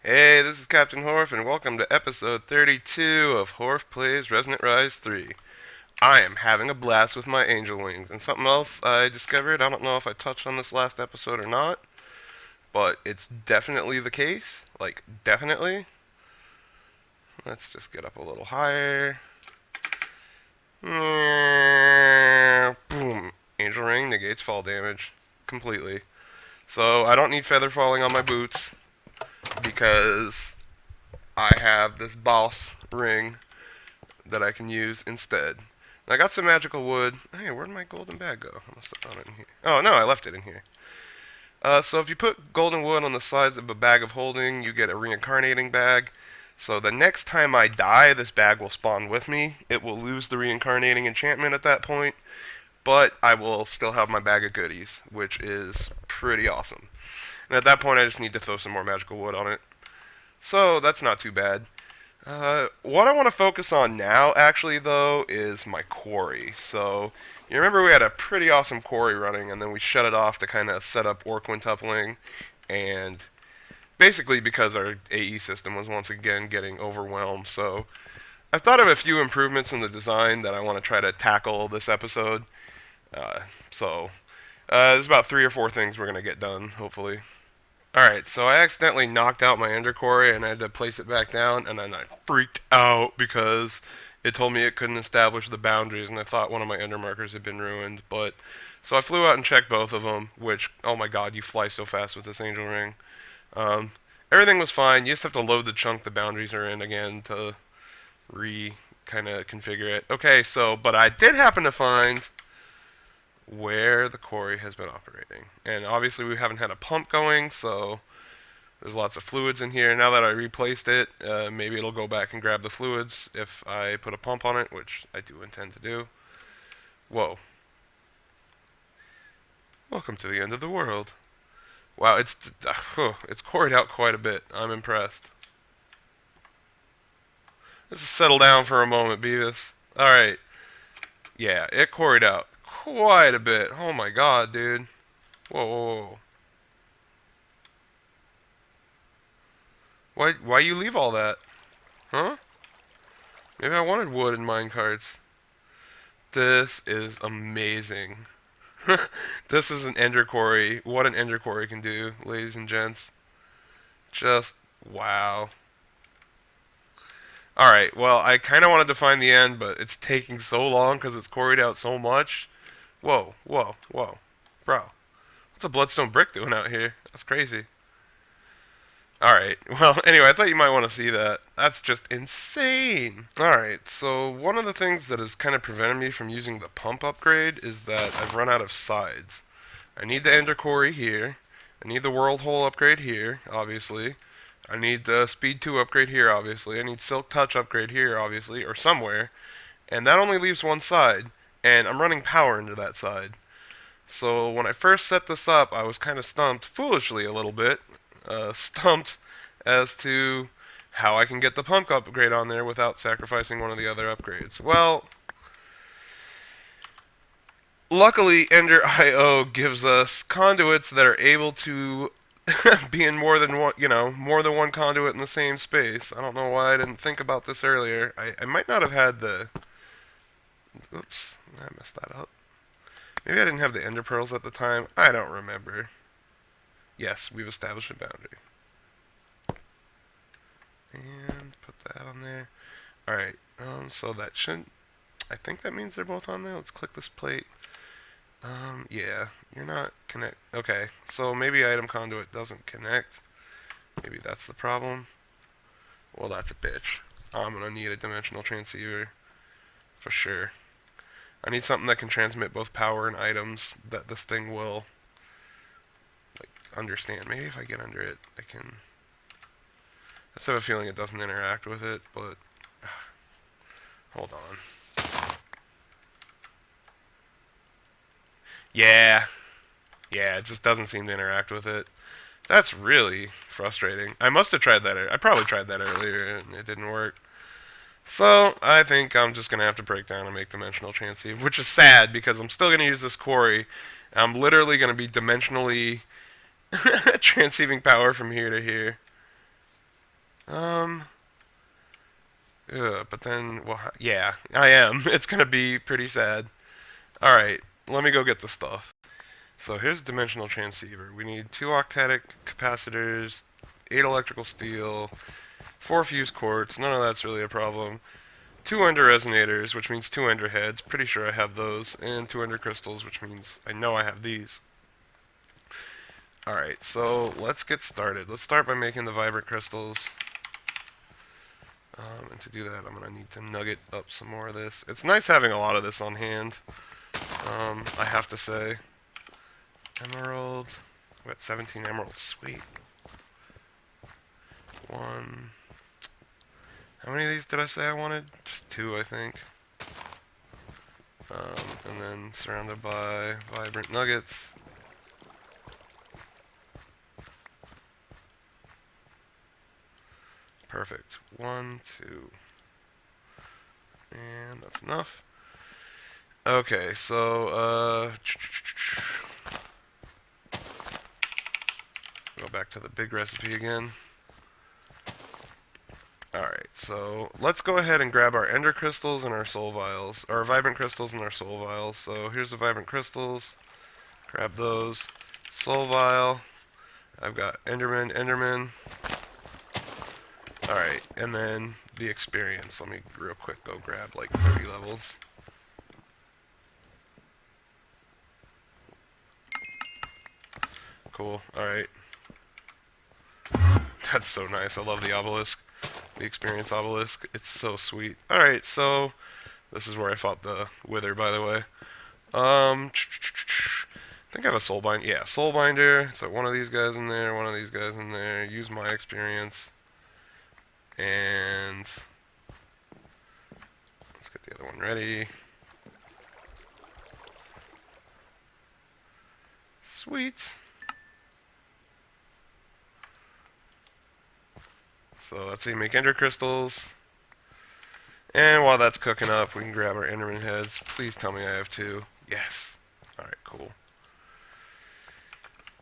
Hey, this is Captain Horfe, and welcome to episode 32 of Horfe Plays Resonant Rise 3. I am having a blast with my angel wings, and something else I discovered, I don't know if I touched on this last episode or not, but it's definitely the case. Like, definitely. Let's just get up a little higher. Boom. Angel ring negates fall damage completely. So I don't need feather falling on my boots because I have this boss ring that I can use instead. And I got some magical wood. Hey, where'd my golden bag go? I must have found it in here. Oh, no, I left it in here. So if you put golden wood on the sides of a bag of holding, you get a reincarnating bag. So the next time I die, this bag will spawn with me. It will lose the reincarnating enchantment at that point, but I will still have my bag of goodies, which is pretty awesome. And at that point, I just need to throw some more magical wood on it. So that's not too bad. What I want to focus on now, actually, though, is my quarry. So, you remember we had a pretty awesome quarry running, and then we shut it off to kind of set up ore quintupling, and basically because our AE system was once again getting overwhelmed. So, I've thought of a few improvements in the design that I want to try to tackle this episode. Uh, there's about 3 or 4 things we're going to get done, hopefully. Alright, so I accidentally knocked out my ender quarry and I had to place it back down, and then I freaked out because it told me it couldn't establish the boundaries, and I thought one of my ender markers had been ruined. But so I flew out and checked both of them, which, oh my god, you fly so fast with this angel ring. Um, Everything was fine. You just have to load the chunk the boundaries are in again to kind of configure it. Okay, so, but I did happen to find where the quarry has been operating. And obviously we haven't had a pump going, so there's lots of fluids in here. Now that I replaced it, maybe it'll go back and grab the fluids if I put a pump on it, which I do intend to do. Whoa. Welcome to the end of the world. Wow, it's quarried out quite a bit. I'm impressed. Let's just settle down for a moment, Beavis. Alright. Yeah, it quarried out quite a bit. Oh my god, dude. Whoa, whoa, whoa. Why you leave all that? Huh? Maybe I wanted wood in mine carts. This is amazing. This is an ender quarry. What an ender quarry can do, ladies and gents. Just wow. Alright, well, I kind of wanted to find the end, but it's taking so long because it's quarried out so much. Whoa, whoa, whoa. Bro, what's a bloodstone brick doing out here? That's crazy. Alright, well, anyway, I thought you might want to see that. That's just insane. Alright, so one of the things that has kind of prevented me from using the pump upgrade is that I've run out of sides. I need the ender quarry here. I need the world hole upgrade here, obviously. I need the speed 2 upgrade here, obviously. I need silk touch upgrade here, obviously, or somewhere. And that only leaves one side, and I'm running power into that side. So when I first set this up, I was kind of stumped, foolishly a little bit, stumped as to how I can get the pump upgrade on there without sacrificing one of the other upgrades. Well, luckily Ender IO gives us conduits that are able to be in more than one, more than one conduit in the same space. I don't know why I didn't think about this earlier. I might not have had the... Oops, I messed that up. Maybe I didn't have the ender pearls at the time. I don't remember. Yes, we've established a boundary. And put that on there. Alright, so that should... I think that means they're both on there. Let's click this plate. Yeah, you're not connect... Okay, so maybe item conduit doesn't connect. Maybe that's the problem. Well, that's a bitch. I'm gonna need a dimensional transceiver. For sure. I need something that can transmit both power and items that this thing will, like, understand. Maybe if I get under it, I can... I just have a feeling it doesn't interact with it, but... Hold on. Yeah. Yeah, it just doesn't seem to interact with it. That's really frustrating. I must have tried that. I probably tried that earlier, and it didn't work. So, I think I'm just going to have to break down and make dimensional transceive, which is sad because I'm still going to use this quarry. I'm literally going to be dimensionally transceiving power from here to here. Um, but then, well, yeah, I am. It's gonna be pretty sad. Alright, let me go get the stuff. So here's a dimensional transceiver. We need 2 octatic capacitors, 8 electrical steel, 4 fused quartz. None of that's really a problem. 2 ender resonators, which means 2 ender heads. Pretty sure I have those. And 2 ender crystals, which means I know I have these. Alright, so let's get started. Let's start by making the vibrant crystals. And to do that, I'm going to need to nugget up some more of this. It's nice having a lot of this on hand, I have to say. Emerald. We got 17 emeralds. Sweet. 1. How many of these did I say I wanted? Just 2, I think. And then surrounded by vibrant nuggets. Perfect. 1, 2. And that's enough. Okay, so, go back to the big recipe again. Alright, so let's go ahead and grab our ender crystals and our soul vials, or our vibrant crystals and our soul vials. So here's the vibrant crystals. Grab those. Soul vial. I've got Enderman. Alright, and then the experience. Let me real quick go grab like 30 levels. Cool, alright. That's so nice. I love the obelisk. The experience obelisk. It's so sweet. Alright, so this is where I fought the wither, by the way. I think I have a soul binder. Yeah, soul binder. So one of these guys in there, one of these guys in there. Use my experience. And let's get the other one ready. Sweet. So let's see, make ender crystals. And while that's cooking up, we can grab our enderman heads. Please tell me I have 2. Yes. Alright, cool.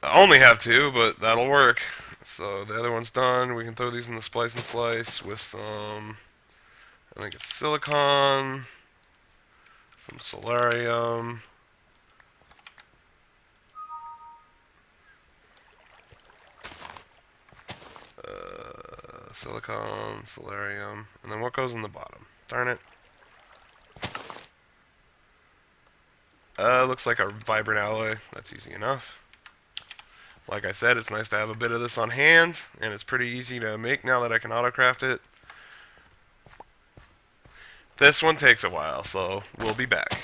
I only have 2, but that'll work. So the other one's done. We can throw these in the splice and slice with some, I think it's silicon, some solarium, silicon, solarium, and then what goes in the bottom? Darn it. Looks like our vibrant alloy. That's easy enough. Like I said, it's nice to have a bit of this on hand, and it's pretty easy to make now that I can autocraft it. This one takes a while, so we'll be back.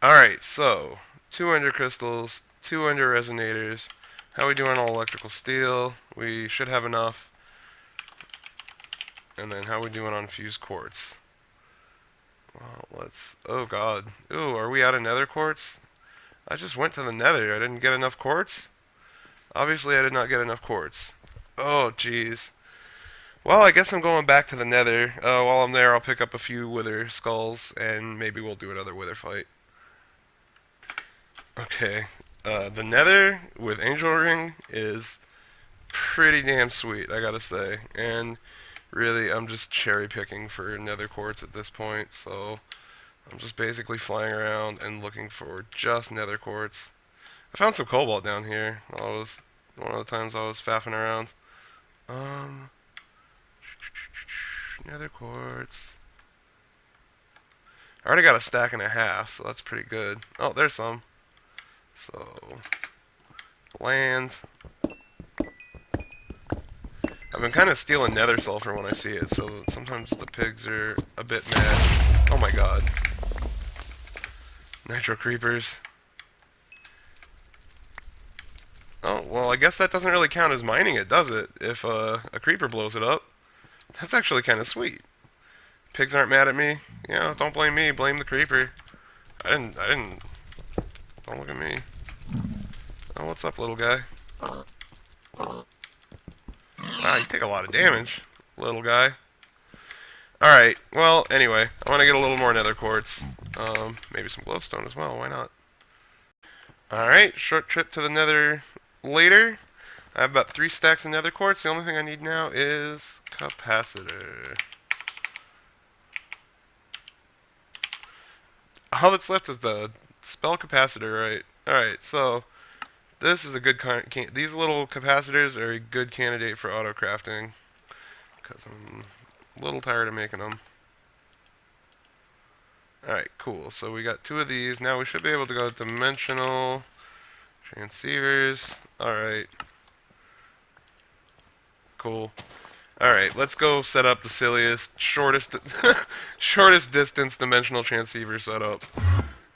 Alright, so 2 ender crystals, 2 ender resonators. How we doing on electrical steel? We should have enough. And then how we doing on fused quartz? Well, let's... Oh god. Ooh, are we out of nether quartz? I just went to the nether. I didn't get enough quartz? Obviously I did not get enough quartz. Oh, jeez. Well, I guess I'm going back to the nether. While I'm there, I'll pick up a few wither skulls, and maybe we'll do another wither fight. Okay. The nether with angel ring is pretty damn sweet, I gotta say. And really, I'm just cherry picking for nether quartz at this point, so I'm just basically flying around and looking for just nether quartz. I found some cobalt down here. One of the times I was faffing around. Nether quartz. I already got a stack and a half, so that's pretty good. Oh, there's some. So, land. I've been kind of stealing nether sulfur when I see it, so sometimes the pigs are a bit mad. Oh my god. Nitro creepers. Oh, well, I guess that doesn't really count as mining it, does it? If a creeper blows it up. That's actually kind of sweet. Pigs aren't mad at me. You know, don't blame me, blame the creeper. I didn't. Don't look at me. Oh, what's up, little guy? Wow, you take a lot of damage, little guy. Alright, well, anyway, I want to get a little more nether quartz. Maybe some glowstone as well, why not? Alright, short trip to the nether later. I have about 3 stacks of nether quartz. The only thing I need now is capacitor. All that's left is the spell capacitor, right? Alright, so this is a good these little capacitors are a good candidate for auto crafting because I'm a little tired of making them. Alright, cool. So we got 2 of these. Now we should be able to go dimensional transceivers. Alright. Cool. Alright, let's go set up the silliest, shortest shortest distance dimensional transceiver setup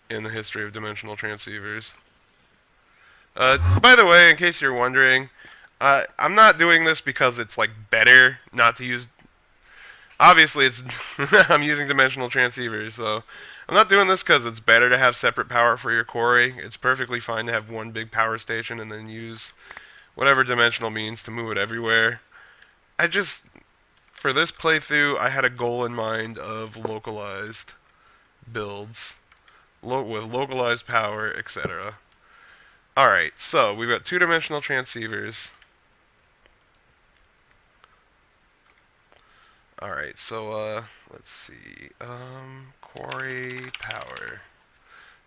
in the history of dimensional transceivers. By the way, in case you're wondering, I'm not doing this because it's like better not to use. Obviously, it's I'm using dimensional transceivers, so I'm not doing this because it's better to have separate power for your quarry. It's perfectly fine to have one big power station and then use whatever dimensional means to move it everywhere. I just, for this playthrough, I had a goal in mind of localized builds with localized power, etc. Alright, so we've got 2-dimensional transceivers. Alright, so let's see. Quarry power.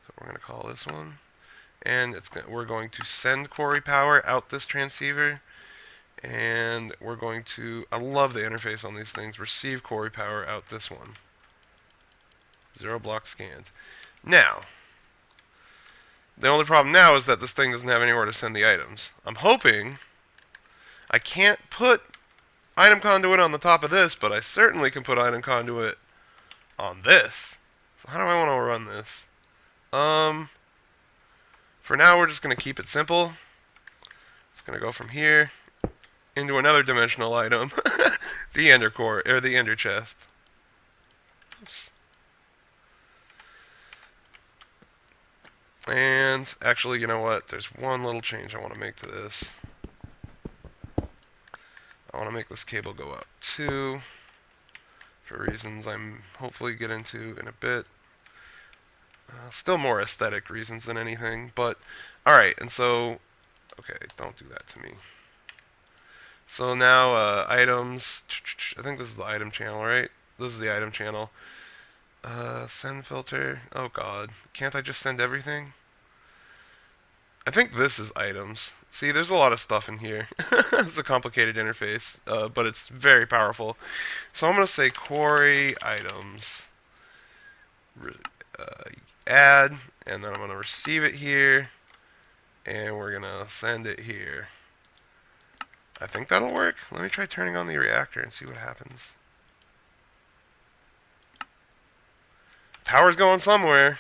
So we're going to call this one. And we're going to send quarry power out this transceiver. And we're going to, I love the interface on these things, receive quarry power out this one. 0 block scanned. Now, the only problem now is that this thing doesn't have anywhere to send the items. I'm hoping I can't put item conduit on the top of this, but I certainly can put item conduit on this. So how do I want to run this? For now we're just going to keep it simple. It's going to go from here into another dimensional item, the ender core or the ender chest. Oops. And actually, you know what? There's one little change I want to make to this. I want to make this cable go out too, for reasons I'm hopefully get into in a bit. Still more aesthetic reasons than anything, but alright, and so, okay, don't do that to me. So now, items, I think this is the item channel, right? This is the item channel. Send filter, oh god, can't I just send everything? I think this is items. See, there's a lot of stuff in here. It's a complicated interface, but it's very powerful. So I'm going to say quarry items. Add, and then I'm going to receive it here, and we're going to send it here. I think that'll work. Let me try turning on the reactor and see what happens. Power's going somewhere.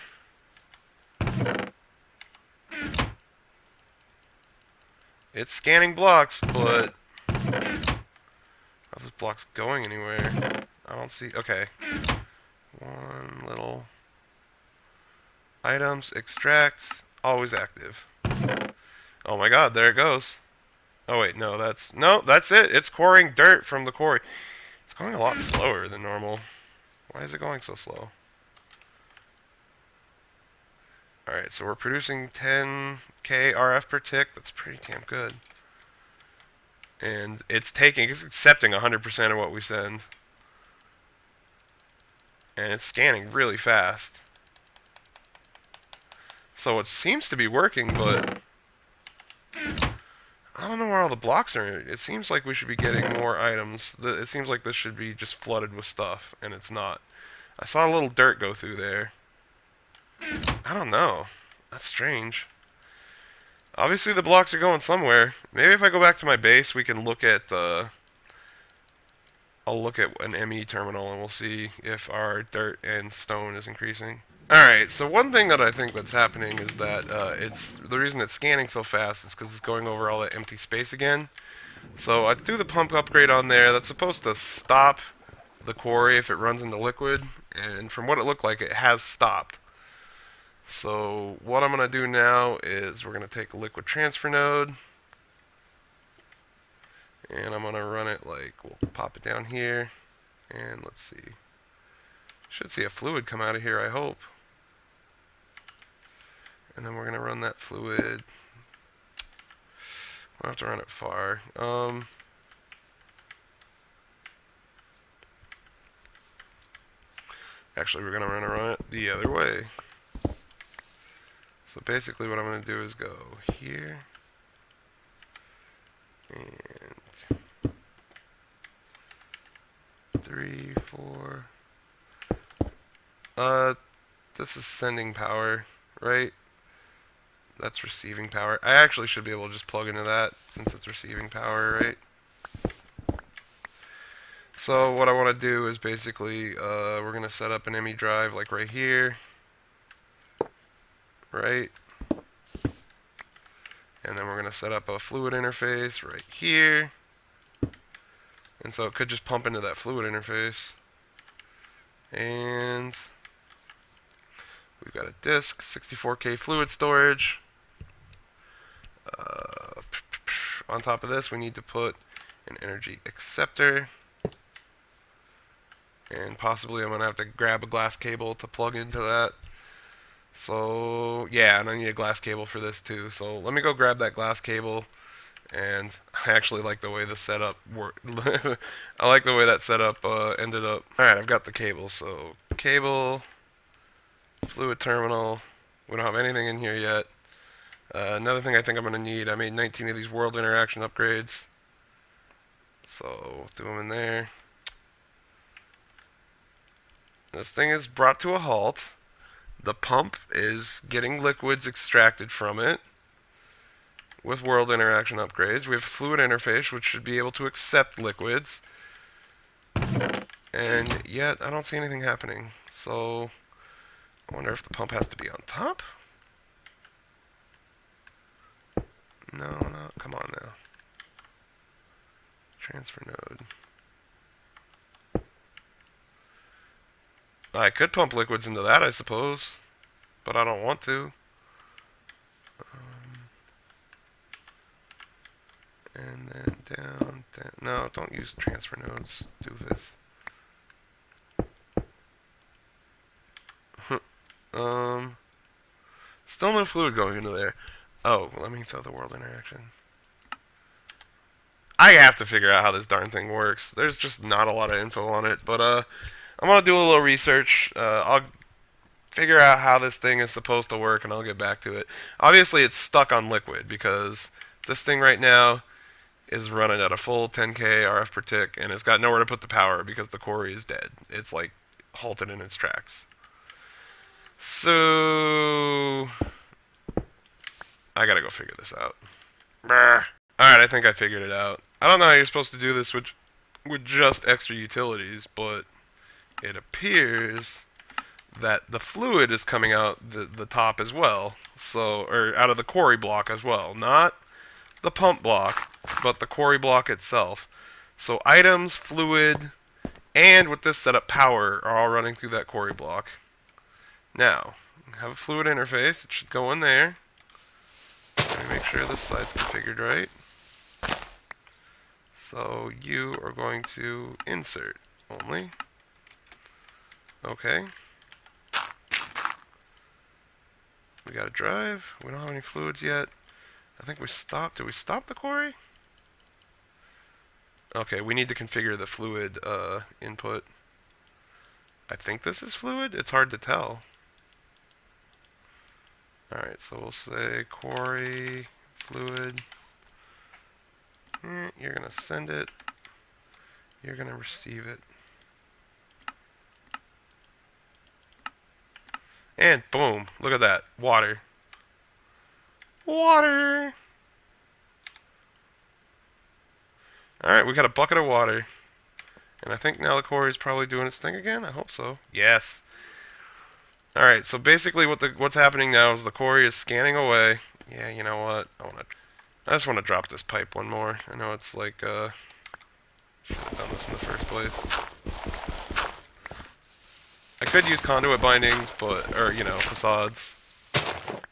It's scanning blocks, but are those blocks going anywhere? I don't see. Okay. One little items, extracts, always active. Oh my god, there it goes. Oh wait, no, that's it. It's quarrying dirt from the quarry. It's going a lot slower than normal. Why is it going so slow? Alright, so we're producing 10k RF per tick. That's pretty damn good. And it's accepting 100% of what we send. And it's scanning really fast. So it seems to be working, but I don't know where all the blocks are. It seems like we should be getting more items. It seems like this should be just flooded with stuff, and it's not. I saw a little dirt go through there. I don't know. That's strange. Obviously the blocks are going somewhere. Maybe if I go back to my base, we can look at, I'll look at an ME terminal and we'll see if our dirt and stone is increasing. Alright, so one thing that I think that's happening is that the reason it's scanning so fast is because it's going over all that empty space again. So I threw the pump upgrade on there. That's supposed to stop the quarry if it runs into liquid, and from what it looked like, it has stopped. So what I'm going to do now is we're going to take a liquid transfer node, and I'm going to run it like, we'll pop it down here, and let's see. Should see a fluid come out of here, I hope. And then we're going to run that fluid. I'll have to run it far. Actually, we're going to run it the other way. So basically what I'm going to do is go here. And 3, 4. This is sending power, right? That's receiving power. I actually should be able to just plug into that since it's receiving power, right? So what I want to do is basically, we're going to set up an ME drive like right here, right? And then we're going to set up a fluid interface right here. And so it could just pump into that fluid interface. And we've got a disk, 64K fluid storage. On top of this, we need to put an energy acceptor. And possibly I'm going to have to grab a glass cable to plug into that. So, yeah, and I need a glass cable for this too. So let me go grab that glass cable. And I actually like the way the setup worked. I like the way that setup ended up. Alright, I've got the cable. So, cable, fluid terminal. We don't have anything in here yet. Another thing I think I'm going to need, I made 19 of these world interaction upgrades. So, throw them in there. This thing is brought to a halt. The pump is getting liquids extracted from it with world interaction upgrades. We have a fluid interface which should be able to accept liquids. And yet, I don't see anything happening. So, I wonder if the pump has to be on top? No, come on now. Transfer node. I could pump liquids into that, I suppose. But I don't want to. And then down. No, don't use transfer nodes. Do this. Still no fluid going into there. Oh, let me throw the world interaction. I have to figure out how this darn thing works. There's just not a lot of info on it, but I'm gonna do a little research. I'll figure out how this thing is supposed to work, and I'll get back to it. Obviously, it's stuck on liquid because this thing right now is running at a full 10K RF per tick, and it's got nowhere to put the power because the Quarry is dead. It's like halted in its tracks. So I gotta go figure this out. Alright, I think I figured it out. I don't know how you're supposed to do this with just extra utilities, but it appears that the fluid is coming out the top as well. So, or out of the Quarry block as well. Not the pump block, but the Quarry block itself. So items, fluid, and with this setup, power are all running through that Quarry block. Now, have a fluid interface. It should go in there. Let me make sure this side's configured right. So you are going to insert only. Okay. We got a drive. We don't have any fluids yet. I think we stopped. Did we stop the Quarry? Okay, we need to configure the fluid input. I think this is fluid. It's hard to tell. Alright, so we'll say Quarry fluid. You're going to send it. You're going to receive it. And boom, look at that. Water. Water! Alright, we got a bucket of water. And I think now the Quarry is probably doing its thing again. I hope so. Yes. Alright, so basically what's happening now is the Quarry is scanning away. Yeah, you know what? I just want to drop this pipe one more. I know it's like, should have done this in the first place. I could use conduit bindings, or, facades.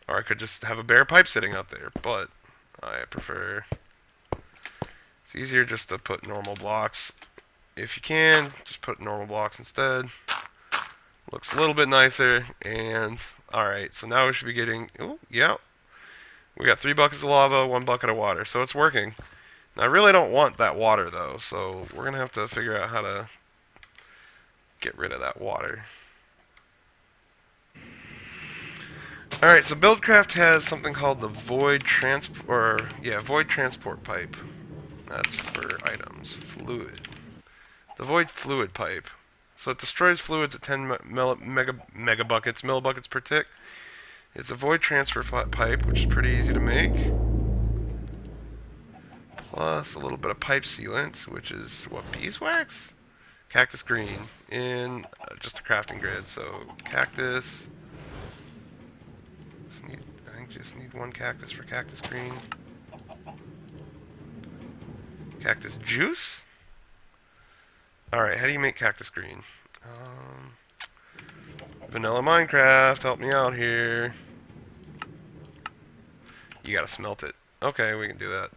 Or I could just have a bare pipe sitting out there, but I prefer... It's easier just to put normal blocks. If you can, just put normal blocks instead. Looks a little bit nicer, and alright, so now we should be getting... Oh, yeah. We got 3 buckets of lava, 1 bucket of water, so it's working. Now, I really don't want that water though, so we're gonna have to figure out how to get rid of that water. Alright, so Buildcraft has something called the Void Transport Pipe. That's for items. Fluid. The Void Fluid Pipe. So it destroys fluids at 10 millibuckets per tick. It's a void transfer pipe, which is pretty easy to make. Plus a little bit of pipe sealant, which is, what, beeswax? Cactus green in just a crafting grid. So cactus. I think just need 1 cactus for cactus green. Cactus juice? Alright, how do you make cactus green? Vanilla Minecraft, help me out here. You gotta smelt it. Okay, we can do that.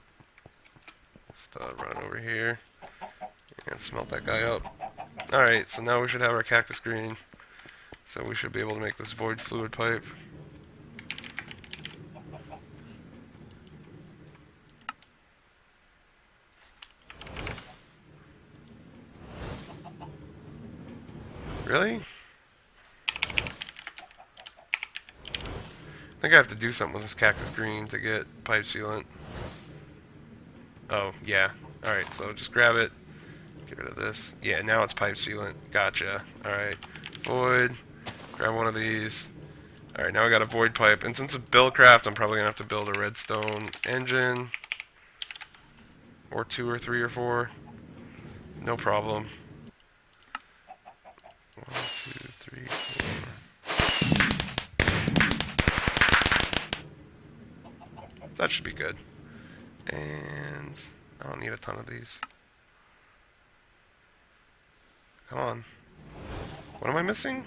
Just run over here and smelt that guy up. Alright, so now we should have our cactus green. So we should be able to make this void fluid pipe. Really? I think I have to do something with this cactus green to get pipe sealant. Oh, yeah. Alright, so just grab it. Get rid of this. Yeah, now it's pipe sealant. Gotcha. Alright. Void. Grab one of these. Alright, now I got a void pipe. And since it's Buildcraft, I'm probably going to have to build a redstone engine. Or 2 or 3 or 4. No problem. 1, 2, 3, 4. That should be good. And I don't need a ton of these. Come on. What am I missing?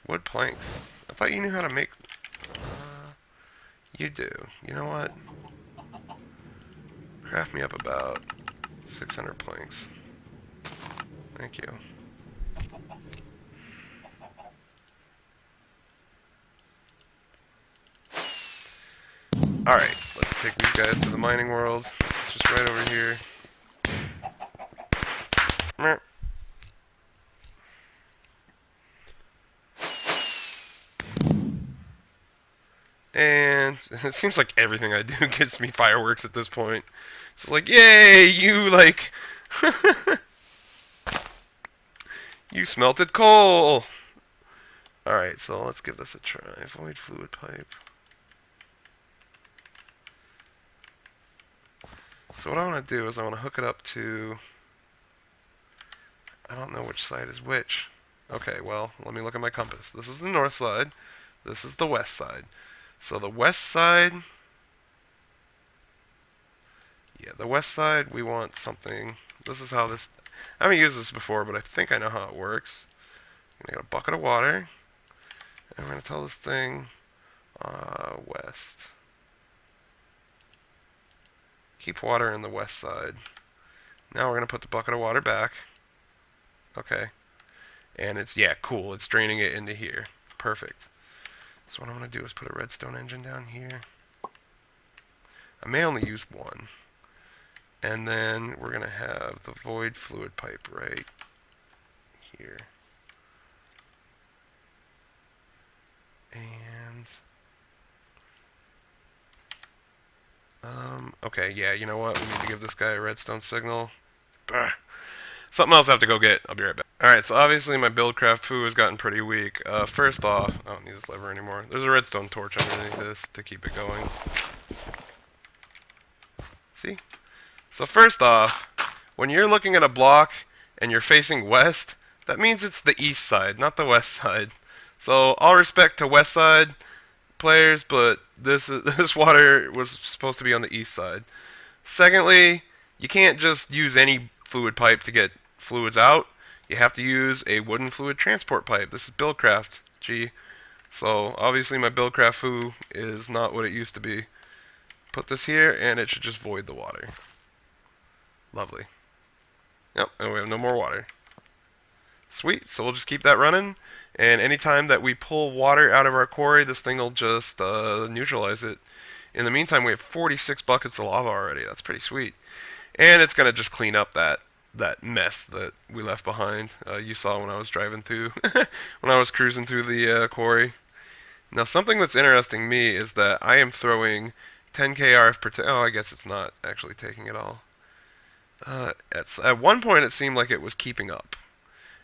Wood planks. I thought you knew how to make... you do. You know what? Craft me up about 600 planks. Thank you. Alright, let's take these guys to the mining world. It's just right over here. And it seems like everything I do gives me fireworks at this point. It's like, yay, you, like... you smelted coal! Alright, so let's give this a try. Void fluid pipe. So what I want to do is I want to hook it up to... I don't know which side is which. Okay, well, let me look at my compass. This is the north side. This is the west side. So the west side... yeah, the west side, we want something... this is how this... I haven't used this before, but I think I know how it works. I'm going to get a bucket of water. And I'm going to tell this thing... west. Keep water in the west side. Now we're going to put the bucket of water back. Okay. And it's, yeah, cool. It's draining it into here. Perfect. So what I'm going to do is put a redstone engine down here. I may only use 1. And then we're going to have the void fluid pipe right here. And... okay, yeah, you know what? We need to give this guy a redstone signal. Bah. Something else I have to go get. I'll be right back. Alright, so obviously my Buildcraft foo has gotten pretty weak. First off, I don't need this lever anymore. There's a redstone torch underneath this to keep it going. See? So first off, when you're looking at a block and you're facing west, that means it's the east side, not the west side. So all respect to west side players, but this water was supposed to be on the east side. Secondly, you can't just use any fluid pipe to get fluids out. You have to use a wooden fluid transport pipe. This is Buildcraft, G. So obviously my Buildcraft foo is not what it used to be. Put this here and it should just void the water. Lovely. Yep, and we have no more water. Sweet. So we'll just keep that running. And anytime that we pull water out of our quarry, this thing will just neutralize it. In the meantime, we have 46 buckets of lava already. That's pretty sweet. And it's gonna just clean up that mess that we left behind. You saw when I was driving through, when I was cruising through the quarry. Now, something that's interesting to me is that I am throwing 10k RF per. Oh, I guess it's not actually taking it all. At one point, it seemed like it was keeping up.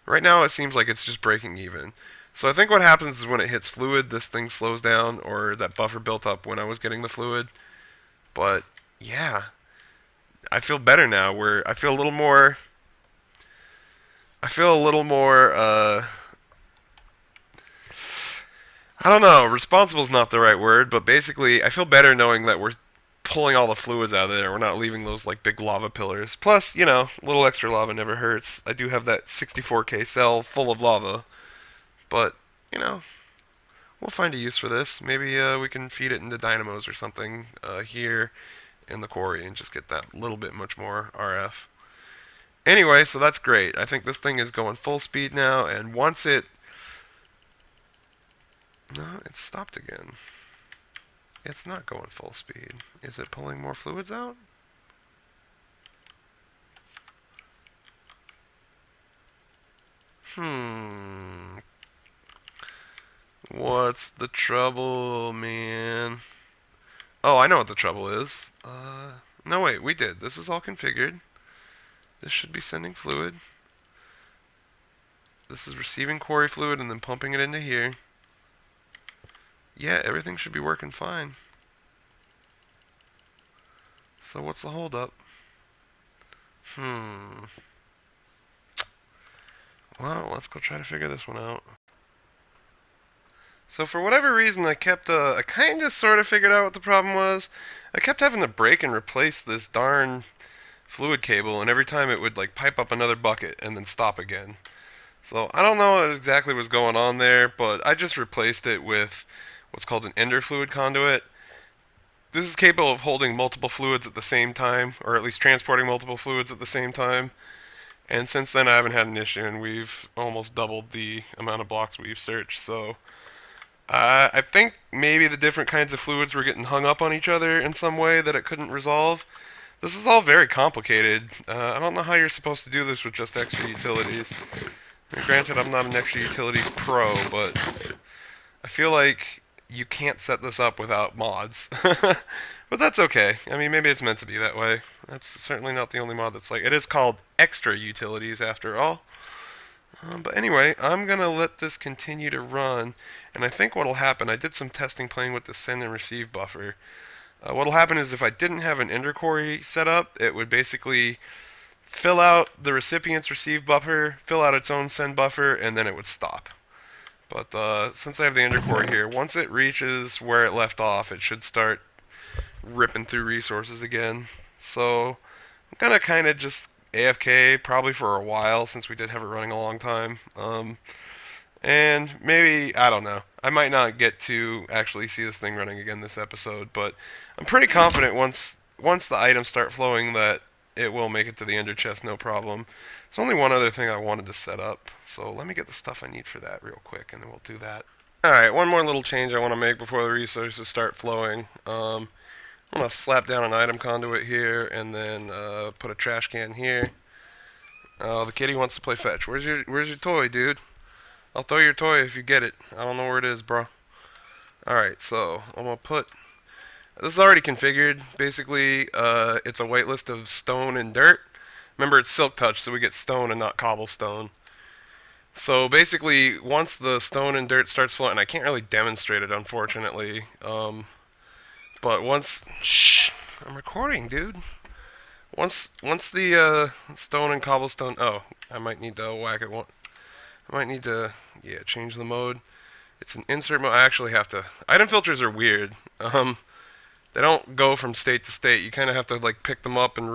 Right now, it seems like it's just breaking even. So I think what happens is when it hits fluid, this thing slows down, or that buffer built up when I was getting the fluid. But yeah, I feel better now. Where I feel a little more. I feel a little more. I don't know. Responsible is not the right word, but basically, I feel better knowing that we're pulling all the fluids out of there. We're not leaving those like big lava pillars. Plus, a little extra lava never hurts. I do have that 64k cell full of lava, but you know, we'll find a use for this. Maybe we can feed it into dynamos or something here in the quarry and just get that little bit much more RF. Anyway, so that's great. I think this thing is going full speed now, and once it... No, it stopped again. It's not going full speed. Is it pulling more fluids out? What's the trouble, man? Oh, I know what the trouble is. No wait, we did. This is all configured. This should be sending fluid. This is receiving quarry fluid and then pumping it into here. Yeah, everything should be working fine. So what's the holdup? Well, let's go try to figure this one out. So for whatever reason, I kind of sort of figured out what the problem was. I kept having to break and replace this darn fluid cable, and every time it would like pipe up another bucket and then stop again. So I don't know what exactly was going on there, but I just replaced it with what's called an ender fluid conduit. This is capable of holding multiple fluids at the same time, or at least transporting multiple fluids at the same time. And since then I haven't had an issue, and we've almost doubled the amount of blocks we've searched. So I think maybe the different kinds of fluids were getting hung up on each other in some way that it couldn't resolve. This is all very complicated. I don't know how you're supposed to do this with just extra utilities. Granted, I'm not an extra utilities pro, but I feel like you can't set this up without mods. But that's okay. I mean, maybe it's meant to be that way. That's certainly not the only mod that's like... It is called extra utilities, after all. But anyway, I'm going to let this continue to run, and I think what will happen... I did some testing playing with the send and receive buffer. What will happen is if I didn't have an ender quarry set up, it would basically fill out the recipient's receive buffer, fill out its own send buffer, and then it would stop. But since I have the ender quarry here, once it reaches where it left off, it should start ripping through resources again. So I'm gonna kind of just AFK probably for a while, since we did have it running a long time. And maybe, I don't know, I might not get to actually see this thing running again this episode, but I'm pretty confident once the items start flowing that it will make it to the ender chest no problem. There's only one other thing I wanted to set up, so let me get the stuff I need for that real quick, and then we'll do that. Alright, one more little change I want to make before the resources start flowing. I'm going to slap down an item conduit here, and then put a trash can here. Oh, the kitty wants to play fetch. Where's your toy, dude? I'll throw your toy if you get it. I don't know where it is, bro. Alright, so I'm going to put... This is already configured. Basically, it's a whitelist of stone and dirt. Remember, it's silk touch, so we get stone and not cobblestone. So basically, once the stone and dirt starts flowing, and I can't really demonstrate it, unfortunately. But once... Shh! I'm recording, dude. Once the stone and cobblestone... Oh, I might need to whack it one... I might need to, change the mode. It's an insert mode. I actually have to... Item filters are weird. They don't go from state to state. You kind of have to like pick them up and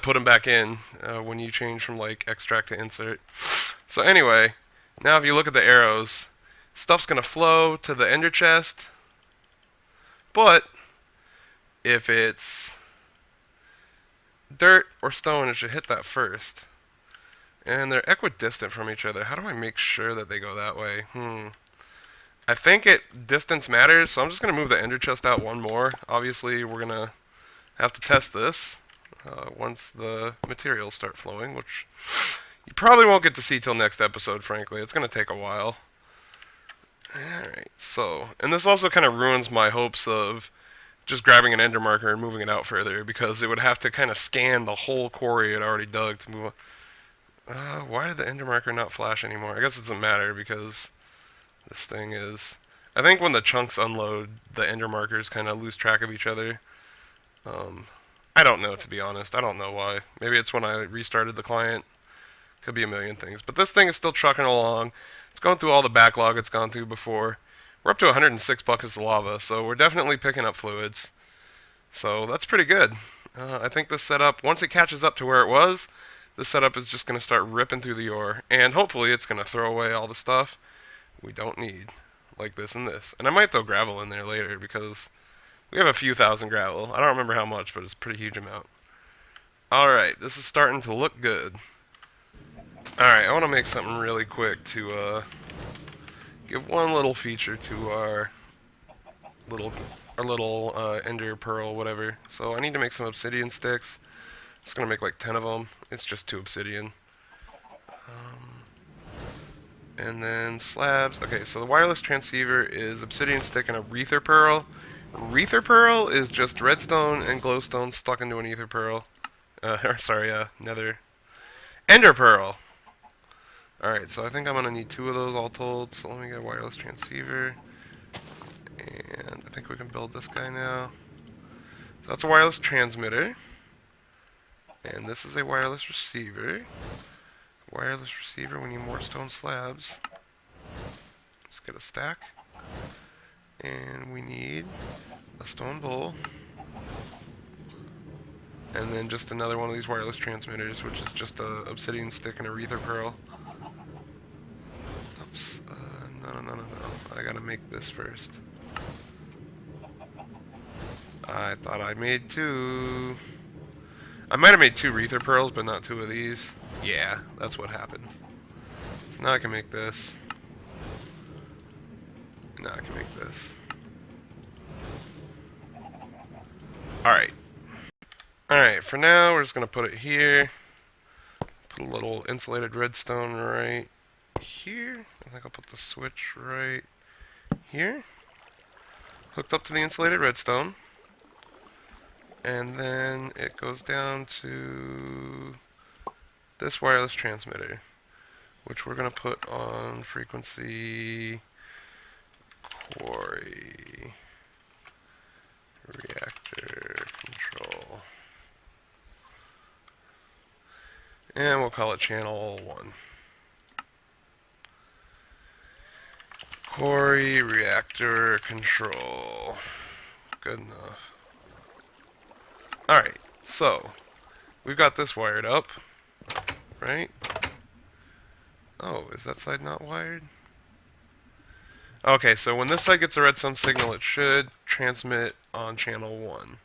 put them back in when you change from like extract to insert. So anyway, now if you look at the arrows, stuff's gonna flow to the ender chest. But if it's dirt or stone, it should hit that first. And they're equidistant from each other. How do I make sure that they go that way? I think distance matters, so I'm just going to move the ender chest out one more. Obviously, we're going to have to test this once the materials start flowing, which you probably won't get to see till next episode, frankly. It's going to take a while. Alright, so, and this also kind of ruins my hopes of just grabbing an ender marker and moving it out further, because it would have to kind of scan the whole quarry it already dug to move on. Why did the ender marker not flash anymore? I guess it doesn't matter, because this thing is... I think when the chunks unload, the ender markers kind of lose track of each other. I don't know, to be honest. I don't know why. Maybe it's when I restarted the client. Could be a million things. But this thing is still trucking along. It's going through all the backlog it's gone through before. We're up to 106 buckets of lava, so we're definitely picking up fluids. So that's pretty good. I think this setup, once it catches up to where it was, this setup is just going to start ripping through the ore. And hopefully it's going to throw away all the stuff we don't need, like this and this. And I might throw gravel in there later, because we have a few thousand gravel. I don't remember how much, but it's a pretty huge amount. Alright, this is starting to look good. Alright, I want to make something really quick to give one little feature to our little ender pearl, whatever. So I need to make some obsidian sticks. I'm just going to make like 10 of them. It's just 2 obsidian. And then slabs. Okay, so the wireless transceiver is obsidian stick and a rether pearl. Rether pearl is just redstone and glowstone stuck into an ether pearl. Nether. Ender pearl. Alright, so I think I'm going to need 2 of those all told. So let me get a wireless transceiver. And I think we can build this guy now. So that's a wireless transmitter. And this is a wireless receiver. Wireless receiver, we need more stone slabs. Let's get a stack. And we need a stone bowl. And then just another one of these wireless transmitters, which is just a obsidian stick and a rether pearl. Oops. No. I gotta make this first. I thought I made 2. I might have made 2 rether pearls, but not 2 of these. Yeah, that's what happened. So now I can make this. Now I can make this. Alright. Alright, for now we're just going to put it here. Put a little insulated redstone right here. I think I'll put the switch right here. Hooked up to the insulated redstone. And then it goes down to this wireless transmitter, which we're going to put on frequency Quarry reactor control. And we'll call it channel 1. Quarry reactor control. Good enough. Alright, so we've got this wired up, right? Oh, is that side not wired? Okay, so when this side gets a redstone signal, it should transmit on channel 1.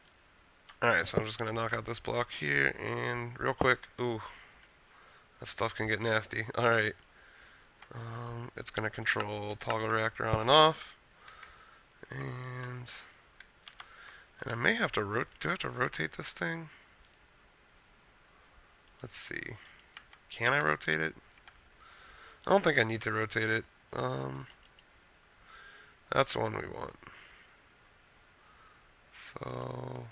Alright, so I'm just going to knock out this block here, and real quick, ooh, that stuff can get nasty. Alright, it's going to control toggle reactor on and off, and I may have to do I have to rotate this thing? Let's see. Can I rotate it? I don't think I need to rotate it. That's the one we want. So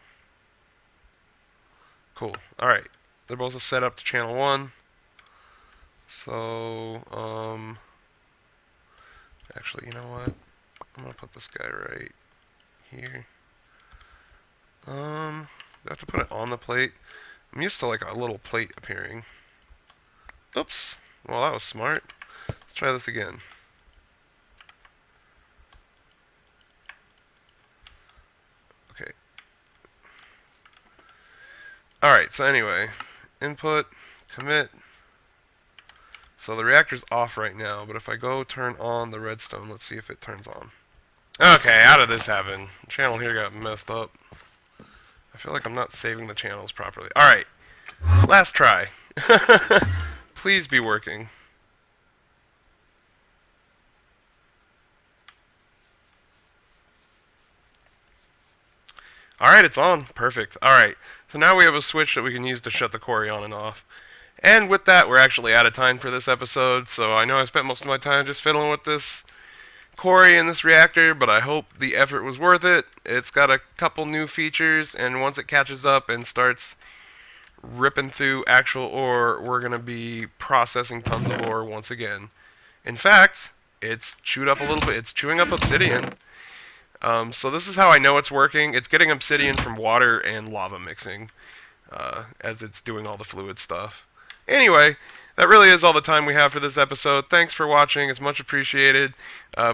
cool. Alright. They're both set up to channel 1. So actually, you know what? I'm gonna put this guy right here. Do I have to put it on the plate? I'm used to like a little plate appearing. Oops. Well, that was smart. Let's try this again. Okay. Alright, so anyway. Input, commit. So the reactor's off right now, but if I go turn on the redstone, let's see if it turns on. Okay, how did this happen? The channel here got messed up. I feel like I'm not saving the channels properly. Alright, Last try. Please be working. Alright, it's on. Perfect. Alright, so now we have a switch that we can use to shut the quarry on and off. And with that, we're actually out of time for this episode, so I know I spent most of my time just fiddling with this quarry and this reactor, but I hope the effort was worth it. It's got a couple new features, and once it catches up and starts ripping through actual ore, we're going to be processing tons of ore once again. In fact, it's chewed up a little bit. It's chewing up obsidian. So this is how I know it's working. It's getting obsidian from water and lava mixing as it's doing all the fluid stuff. Anyway, that really is all the time we have for this episode. Thanks for watching. It's much appreciated.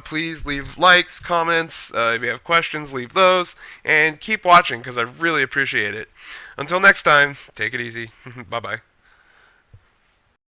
Please leave likes, comments. If you have questions, leave those. And keep watching because I really appreciate it. Until next time, take it easy. Bye-bye.